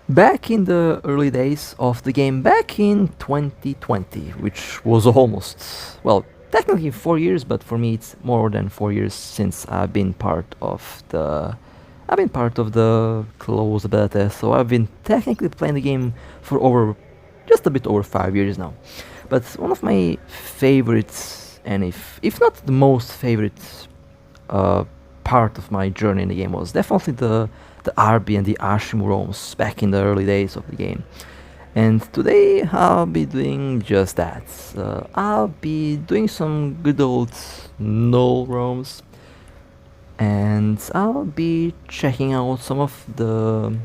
Back in the early days of the game, back in 2020, which was almost, well, technically 4 years, but for me it's more than 4 years since I've been part of the closed beta, so I've been technically playing the game for just a bit over 5 years now. But one of my favorites, and if not the most favorite uh, part of my journey in the game was definitely the RB and the Ashim roams back in the early days of the game. And today I'll be doing just that. I'll be doing some good old Null roams, and I'll be checking out some of the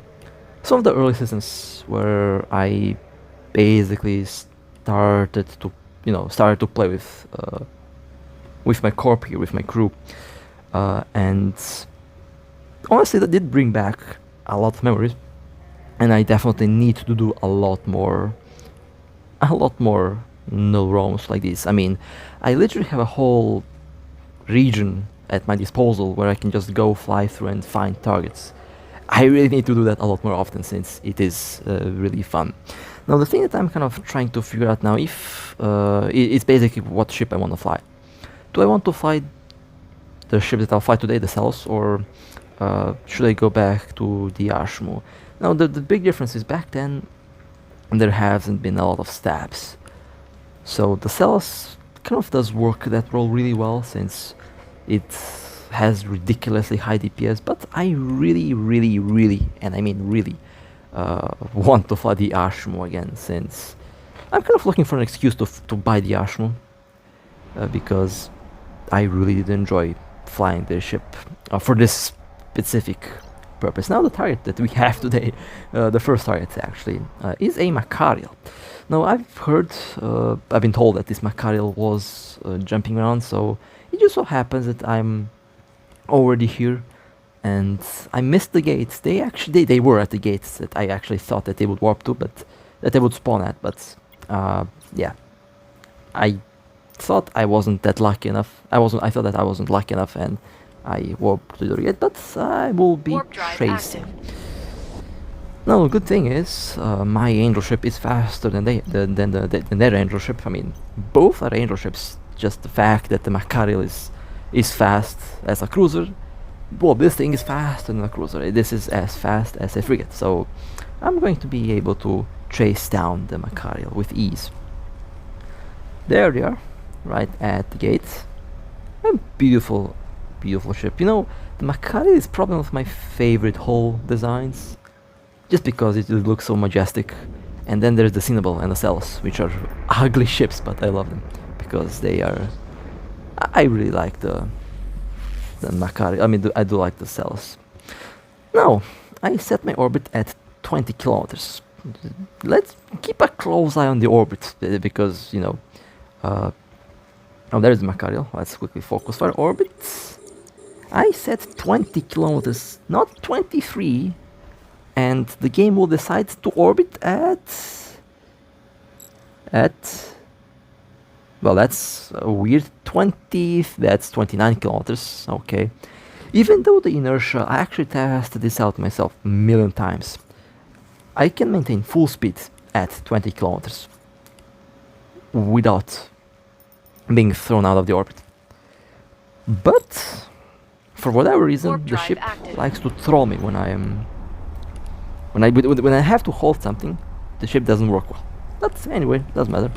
early seasons where I basically started to play with my corp here, with my crew, and honestly that did bring back a lot of memories, and I definitely need to do a lot more null roams like this. I mean, I literally have a whole region at my disposal where I can just go fly through and find targets. I really need to do that a lot more often since it is really fun. Now the thing that I'm kind of trying to figure out now, if it's basically what ship I want to fly. Do I want to fly the ship that I'll fly today, the Celos, or should I go back to the Ashmo? Now the big difference is back then there hasn't been a lot of stabs, so the Celos kind of does work that role really well since it has ridiculously high DPS, but I really, and I mean really, want to fly the Ashmo again, since I'm kind of looking for an excuse to buy the Ashmo, because I really did enjoy flying the ship for this specific purpose. Now the target that we have today, the first target actually, is a Macarial. Now I've been told that this Macarial was jumping around, so it just so happens that I'm already here, and I missed the gates. They were at the gates that I actually thought that they would warp to, but that they would spawn at. But yeah, I thought I wasn't that lucky enough. I thought that I wasn't lucky enough, and I warped to the gate. But I will be tracing. Now, the good thing is, my angel ship is faster than their angel ship. I mean, both are angel ships. Just the fact that the Macarial is fast as a cruiser. Well, this thing is faster than a cruiser. This is as fast as a frigate. So I'm going to be able to chase down the Macarial with ease. There they are, right at the gate. A beautiful, beautiful ship. You know, the Macarial is probably one of my favorite hull designs, just because it looks so majestic. And then there's the Cinnabal and the Celos, which are ugly ships, but I love them because they are. I really like the Macarial. I mean, I do like the Celos. Now, I set my orbit at 20 kilometers. Let's keep a close eye on the orbit, because, you know, oh, there's the Macarial. Let's quickly focus for orbit. I set 20 kilometers, not 23, and the game will decide to orbit at, well, that's a weird 20, that's 29 kilometers, okay. Even though the inertia, I actually tested this out myself a million times. I can maintain full speed at 20 kilometers without being thrown out of the orbit. But for whatever reason, the ship likes to troll me when I have to hold something. The ship doesn't work well. But anyway, doesn't matter.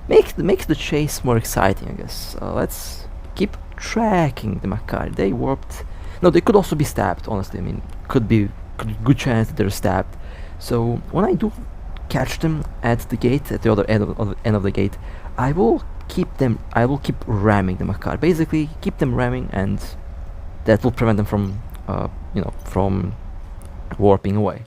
Makes the chase more exciting, I guess. Let's keep tracking the Macari. They warped. No, they could also be stabbed. Honestly, I mean, good chance that they're stabbed. So when I do catch them at the gate, at the other end of the gate, I will keep ramming the Macari. Basically, keep them ramming, and that will prevent them from, from warping away.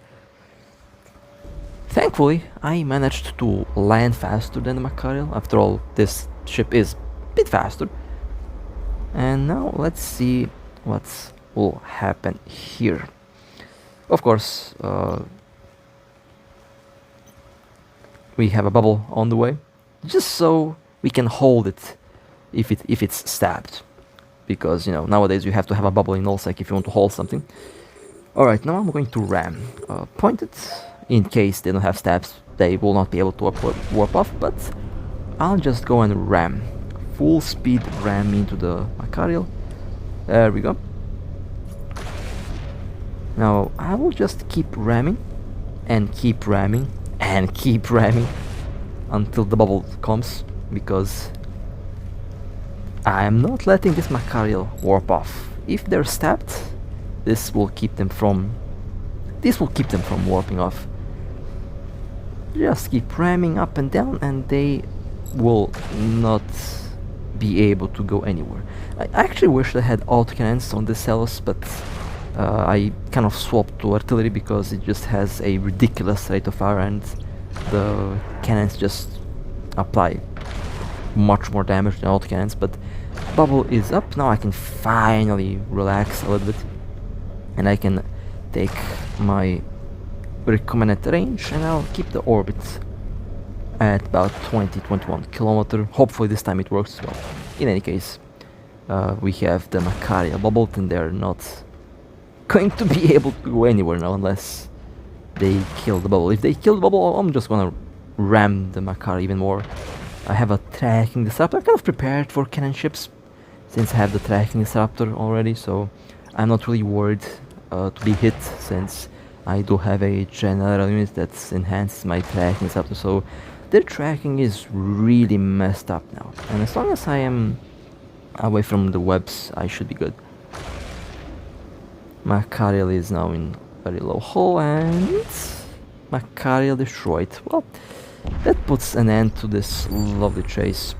Thankfully, I managed to land faster than the Macarial. After all, this ship is a bit faster. And now let's see what will happen here. Of course, we have a bubble on the way, just so we can hold it if it's stabbed. Because, you know, nowadays you have to have a bubble in nullsec if you want to hold something. Alright, now I'm going to ram. Point it in case they don't have stabs, they will not be able to warp off, but I'll just go and ram. Full speed ram into the Macarial. There we go. Now I will just keep ramming and keep ramming and keep ramming until the bubble comes, because I am not letting this Macarial warp off. If they're stabbed, this will keep them from warping off. Just keep ramming up and down and they will not be able to go anywhere. I actually wish I had autocannons on this Celos, but I kind of swapped to artillery because it just has a ridiculous rate of fire and the cannons just apply much more damage than autocannons. But bubble is up, now I can finally relax a little bit and I can take my recommended range and I'll keep the orbit at about 20-21 kilometer. Hopefully this time it works well. In any case, we have the Macarial bubbled and they're not going to be able to go anywhere now unless they kill the bubble. If they kill the bubble, I'm just gonna ram the Macarial even more. I have a tracking disruptor. I'm kind of prepared for cannon ships since I have the tracking disruptor already, so I'm not really worried to be hit, since I do have a general unit that enhances my tracking disruptor, so their tracking is really messed up now. And as long as I am away from the webs, I should be good. Macarial is now in very low hull and Macarial destroyed. Well, that puts an end to this lovely chase.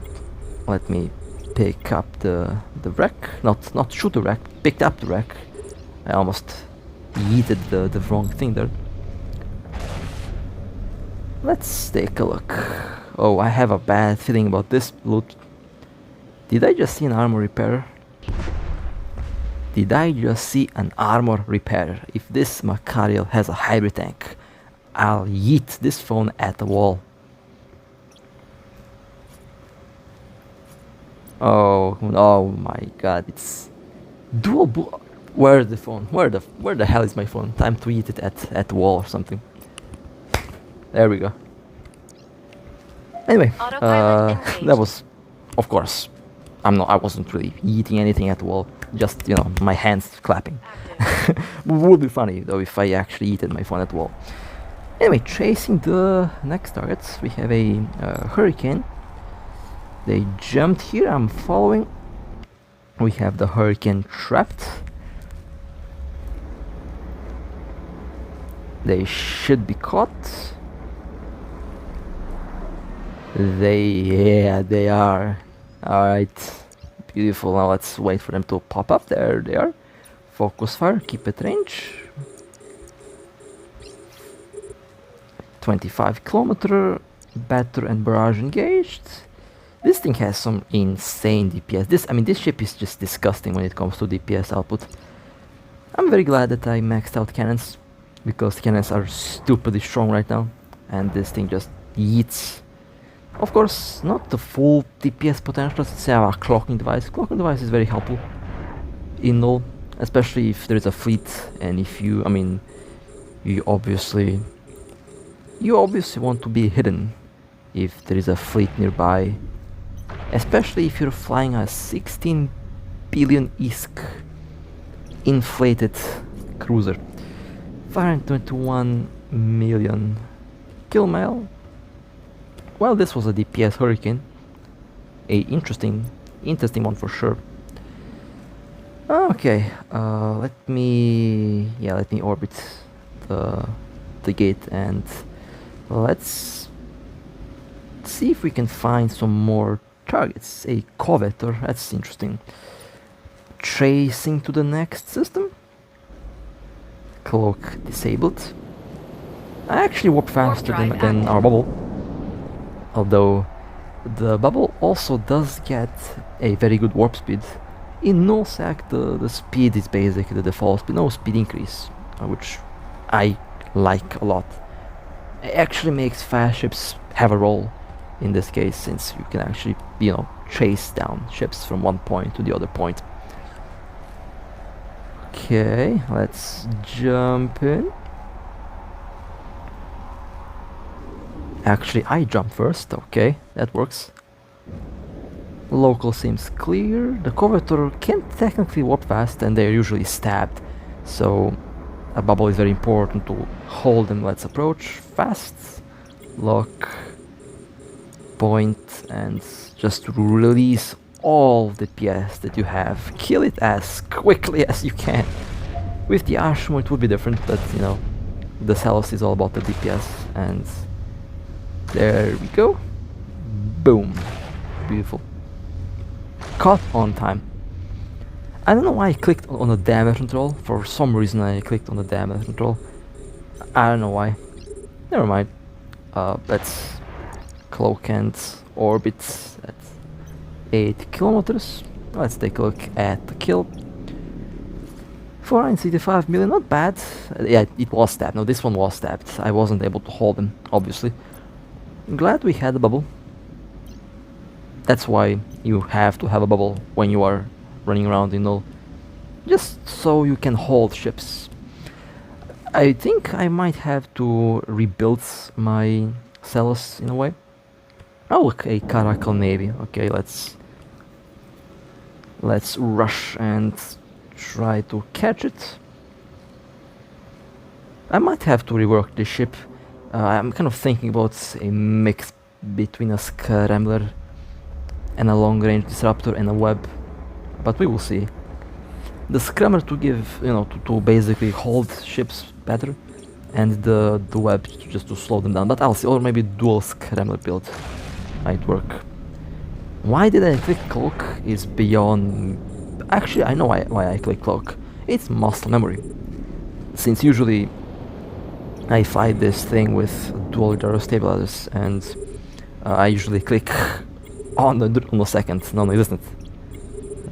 Let me pick up the wreck. Not shoot the wreck, picked up the wreck. I almost yeeted the wrong thing there. Let's take a look. Oh, I have a bad feeling about this loot. Did I just see an armor repairer? Did I just see an armor repairer? If this Macarial has a hybrid tank, I'll yeet this phone at the wall. Oh my god, it's dual where's the phone? Where the hell is my phone? Time to eat it at the wall or something. There we go. Anyway, that was, of course, I wasn't really eating anything at the wall. Just, you know, my hands clapping. Would be funny though if I actually eaten my phone at the wall. Anyway, chasing the next targets, we have a Hurricane. They jumped here, I'm following. We have the Hurricane trapped. They should be caught. They are. Alright. Beautiful. Now let's wait for them to pop up. There they are. Focus fire, keep at range. 25 kilometer. Batter and barrage engaged. This thing has some insane DPS. This ship is just disgusting when it comes to DPS output. I'm very glad that I maxed out cannons, because cannons are stupidly strong right now, and this thing just yeets. Of course, not the full DPS potential. Let's say our clocking device. Clocking device is very helpful in Null, especially if there is a fleet, and if you, you obviously want to be hidden if there is a fleet nearby, especially if you're flying a 16 billion ISK inflated cruiser. 521 million kill mile. Well, this was a DPS Hurricane. A interesting one for sure. Okay, let me orbit the gate and let's see if we can find some more targets. A Covetor, that's interesting. Tracing to the next system. Cloak disabled. I actually warp faster than our bubble. Although the bubble also does get a very good warp speed. In nullsec, the speed is basically the default speed, no speed increase, which I like a lot. It actually makes fast ships have a role in this case, since you can actually, chase down ships from one point to the other point. Okay, let's jump in. Actually, I jump first. Okay, that works. Local seems clear. The Covetor can technically warp fast and they're usually stabbed. So a bubble is very important to hold and let's approach fast. Lock. Point and just release all the PS that you have. Kill it as quickly as you can. With the Ashmo it would be different, but you know, the Celos is all about the DPS, and there we go. Boom. Beautiful. Caught on time. I don't know why I clicked on the damage control. For some reason I clicked on the damage control. I don't know why. Never mind. Let's cloak and orbit at 8 kilometers. Let's take a look at the kill. 465 million, not bad. Yeah, it was stabbed. No, this one was stabbed. I wasn't able to hold him, obviously. I'm glad we had a bubble. That's why you have to have a bubble when you are running around in Null. Just so you can hold ships. I think I might have to rebuild my Celos in a way. Oh, okay, Caracal Navy. Okay, let's rush and try to catch it. I might have to rework this ship. I'm kind of thinking about a mix between a Scrambler and a long-range disruptor and a web, but we will see. The Scrambler to give, you know, to basically hold ships better, and the web just to slow them down. But I'll see, or maybe dual Scrambler build might work. Why did I click cloak is beyond... Actually, I know why I click cloak. It's muscle memory. Since usually I fight this thing with dual gyro stabilizers, and I usually click on the second non-existent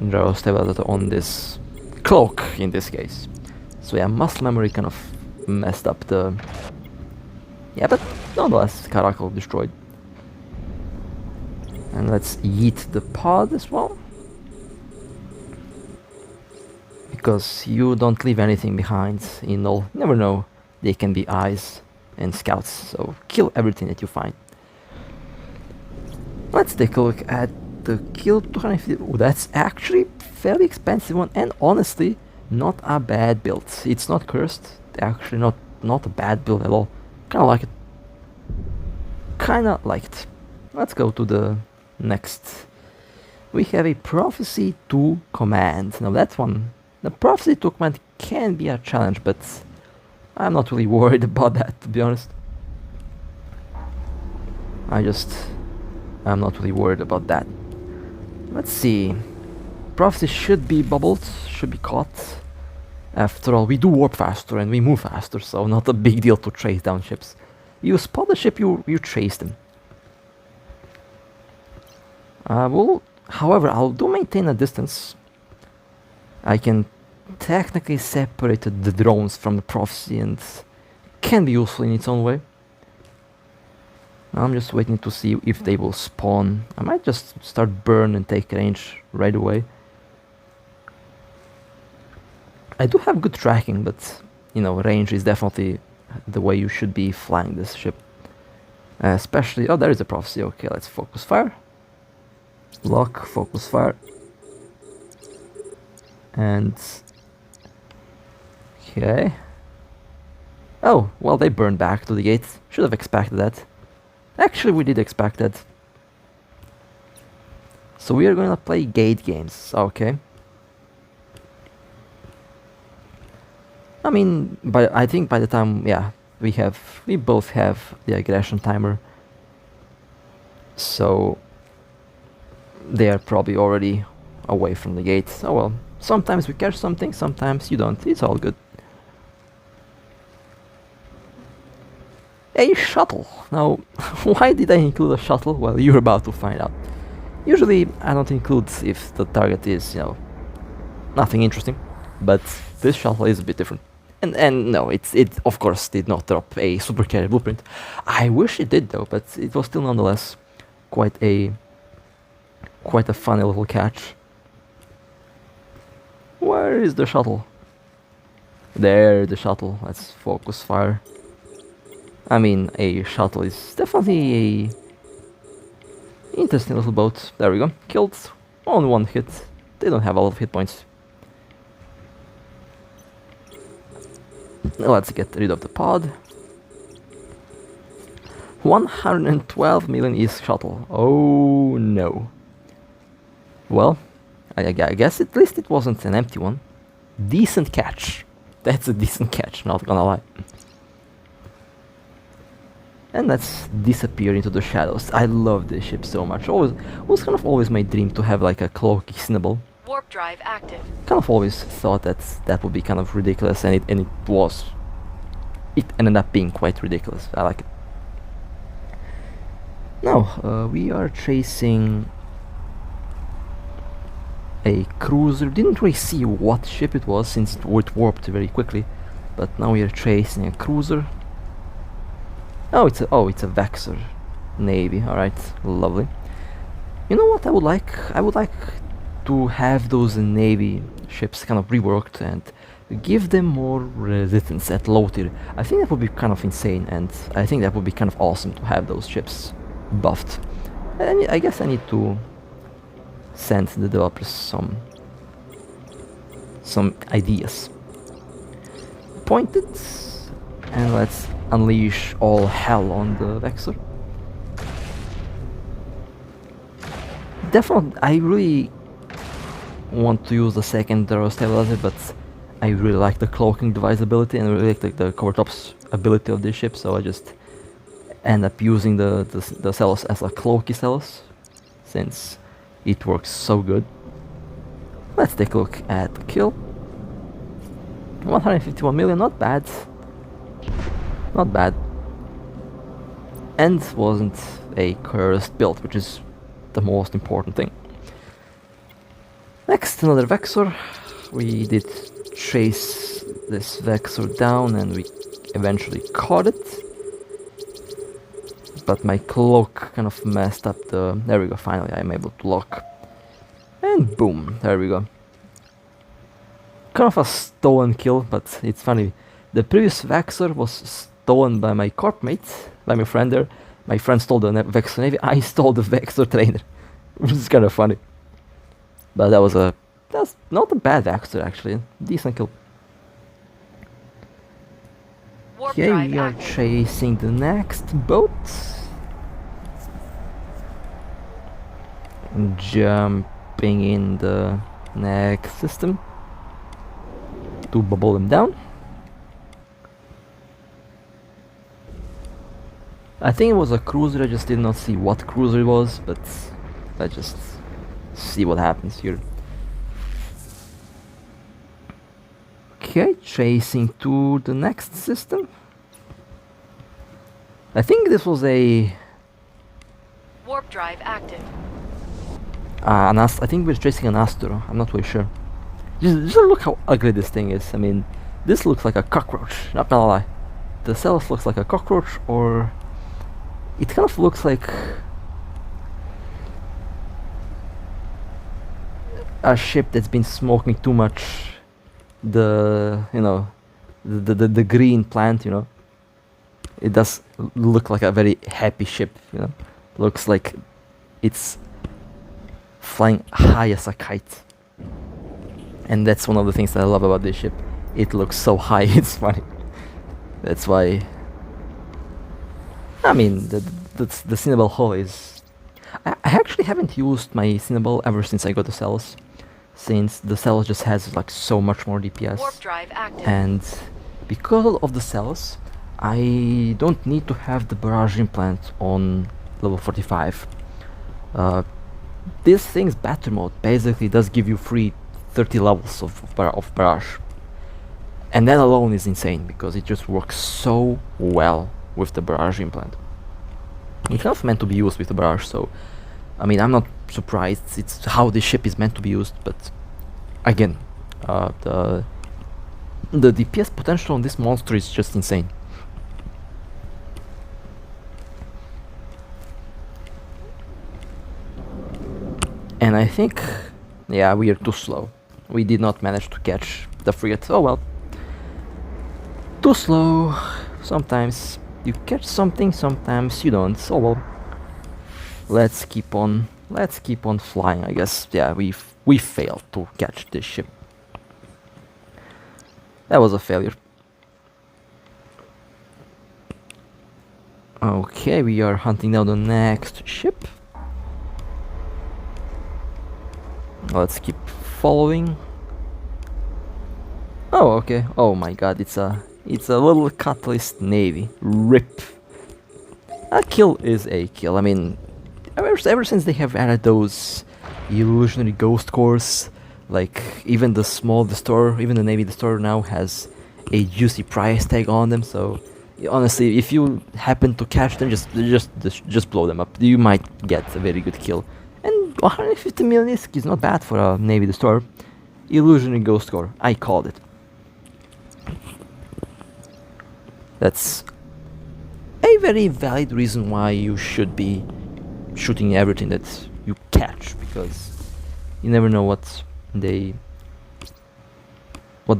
gyro stabilizer on this cloak in this case. So yeah, muscle memory kind of messed up the... Yeah, but nonetheless, Caracal destroyed. And let's yeet the pod as well. Because you don't leave anything behind in Null. Never know, they can be eyes and scouts, so kill everything that you find. Let's take a look at the kill 250. Oh, that's actually fairly expensive one, and honestly, not a bad build. It's not cursed, actually not a bad build at all. Kinda like it. Kinda like it. Let's go to the next. We have a Prophecy 2 command. Now that one, the Prophecy 2 command can be a challenge, but I'm not really worried about that, to be honest. I'm not really worried about that. Let's see. Prophecy should be bubbled, should be caught. After all, we do warp faster and we move faster, so not a big deal to chase down ships. You spot a ship, you chase them. Well, however, I'll do maintain a distance. I can technically separate the drones from the Prophecy and can be useful in its own way. I'm just waiting to see if they will spawn. I might just start burn and take range right away. I do have good tracking, but you know, range is definitely the way you should be flying this ship. Especially, oh, there is a Prophecy. Okay, let's focus fire. Lock, focus fire. And okay. Oh, well, they burned back to the gate. Should have expected that. Actually, we did expect that. So we are going to play gate games. Okay. I mean, I think by the time, yeah, we both have the aggression timer. So they are probably already away from the gate. Oh well, sometimes we catch something, sometimes you don't. It's all good. A shuttle. Now, why did I include a shuttle? Well, you're about to find out. Usually, I don't include if the target is, you know, nothing interesting. But this shuttle is a bit different. And no, it of course did not drop a super carrier blueprint. I wish it did though, but it was still nonetheless quite a funny little catch. Where is the shuttle? There, the shuttle. Let's focus fire. I mean, a shuttle is definitely a interesting little boat. There we go. Killed on one hit. They don't have a lot of hit points. Let's get rid of the pod. 112 million is shuttle. Oh no. Well, I guess at least it wasn't an empty one. Decent catch. That's a decent catch, not gonna lie. And let's disappear into the shadows. I love this ship so much. Always was kind of always my dream to have like a cloaky Cinnabon. Warp drive active. Kind of always thought that would be kind of ridiculous, and it was. It ended up being quite ridiculous. I like it. Now we are chasing a cruiser. Didn't really see what ship it was since it warped very quickly, but now we are chasing a cruiser. Oh, it's a Vexor Navy. All right, lovely. You know what I would like? I would like to have those Navy ships kind of reworked and give them more resistance at low tier. I think that would be kind of insane, and I think that would be kind of awesome to have those ships buffed. And I guess I need to send the developers some ideas. Pointed, and let's unleash all hell on the Vexor. Definitely, I really want to use the second stabilizer, but I really like the cloaking device ability, and I really like the cover tops ability of this ship, so I just end up using the Celos as a cloaky Celos, since it works so good. Let's take a look at the kill. 151 million, not bad. Not bad. And wasn't a cursed build, which is the most important thing. Next, another Vexor. We did chase this Vexor down and we eventually caught it. But my cloak kind of messed up the... There we go, finally I'm able to lock. And boom, there we go. Kind of a stolen kill, but it's funny. The previous Vexor was stolen by my corp mate, by my friend there. My friend stole the Vexor Navy, I stole the Vexor trainer. Which is kind of funny. But that's not a bad Vexor actually, decent kill. Okay, we are chasing the next boat. Jumping in the next system to bubble them down. I think it was a cruiser, I just did not see what cruiser it was, but let's just see what happens here. Okay, chasing to the next system. I think this was a... Warp drive active. I think we're chasing an Astro, I'm not really sure. Just look how ugly this thing is. I mean, this looks like a cockroach, not gonna lie. The Celos looks like a cockroach, or... It kind of looks like... a ship that's been smoking too much the green plant, you know. It does look like a very happy ship, you know. Looks like it's flying high as a kite. And that's one of the things that I love about this ship. It looks so high, it's funny. That's why... I mean, the Cinnabon hull is... I actually haven't used my Cinnabon ever since I got the Celos. Since the Celos just has like so much more DPS. Warp drive active. And because of the Celos, I don't need to have the barrage implant on level 45. This thing's battle mode basically does give you free 30 levels of barrage. And that alone is insane because it just works so well with the barrage implant. It's kind of meant to be used with the barrage, so I mean, I'm not surprised. It's how the ship is meant to be used, but again, the DPS potential on this monster is just insane. And I think, yeah, we are too slow. We did not manage to catch the frigate. Oh well. Too slow, sometimes. you catch something, sometimes you don't. So well, let's keep on flying, I guess. Yeah, we failed to catch this ship. That was a failure. Okay, we are hunting down the next ship. Let's keep following. Oh, okay. Oh my god, it's a little catalyst navy. RIP. A kill is a kill. I mean, ever since they have added those illusionary ghost cores, like even the small destroyer, even the navy destroyer now has a juicy price tag on them. So honestly, if you happen to catch them, just blow them up. You might get a very good kill. And 150 million is not bad for a navy destroyer. Illusionary ghost core, I called it. That's a very valid reason why you should be shooting everything that you catch, because you never know what they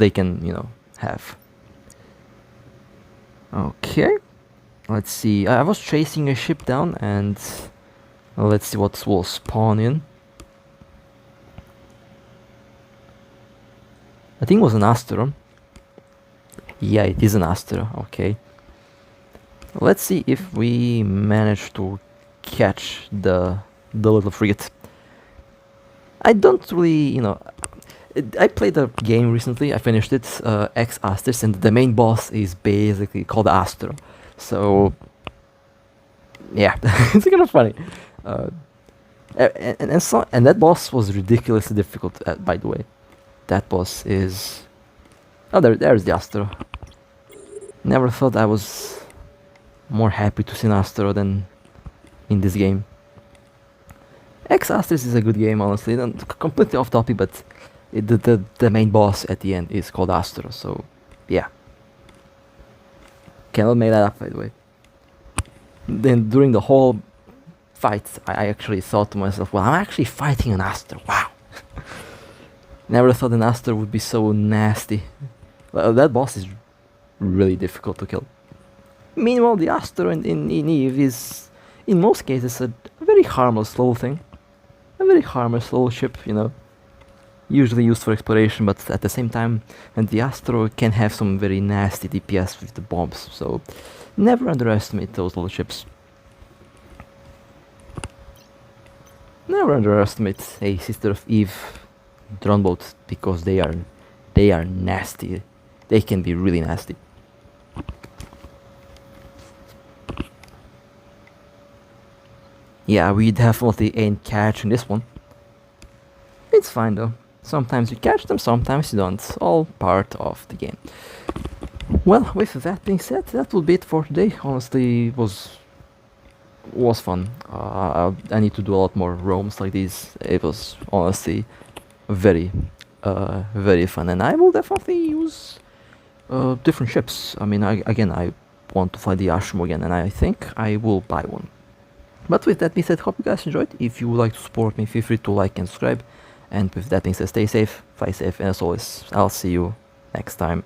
can, you know, have. Okay, let's see. I was chasing a ship down, and let's see what will spawn in. I think it was an Astro. Yeah, it is an Astro. Okay. Let's see if we manage to catch the little frigate. I don't really, you know, I played a game recently. I finished it, X Asters, and the main boss is basically called Astro. So yeah, it's kind of funny. And that boss was ridiculously difficult. By the way, that boss is. Oh, there's the Astro. Never thought I was more happy to see an Astro than in this game. X Asters is a good game, honestly. Completely off topic, but the main boss at the end is called Astro, so yeah. Cannot make that up, by the way. Then during the whole fight, I actually thought to myself, well, I'm actually fighting an Astro. Wow. Never thought an Astro would be so nasty. Well, that boss is really difficult to kill. Meanwhile, the Astro in Eve is, in most cases, a very harmless little thing. A very harmless little ship, you know. Usually used for exploration, but at the same time, and the Astro can have some very nasty DPS with the bombs, so never underestimate those little ships. Never underestimate a Sister of Eve drone boat, because they are nasty. They can be really nasty. Yeah, we definitely ain't catching this one. It's fine though. Sometimes you catch them, sometimes you don't. All part of the game. Well, with that being said, that will be it for today. Honestly, it was fun. I need to do a lot more roams like these. It was honestly very fun, and I will definitely use different ships. I mean, I want to fly the Ashmo again, and I think I will buy one. But with that being said, hope you guys enjoyed. If you would like to support me, feel free to like and subscribe. And with that being said, stay safe, fly safe, and as always, I'll see you next time.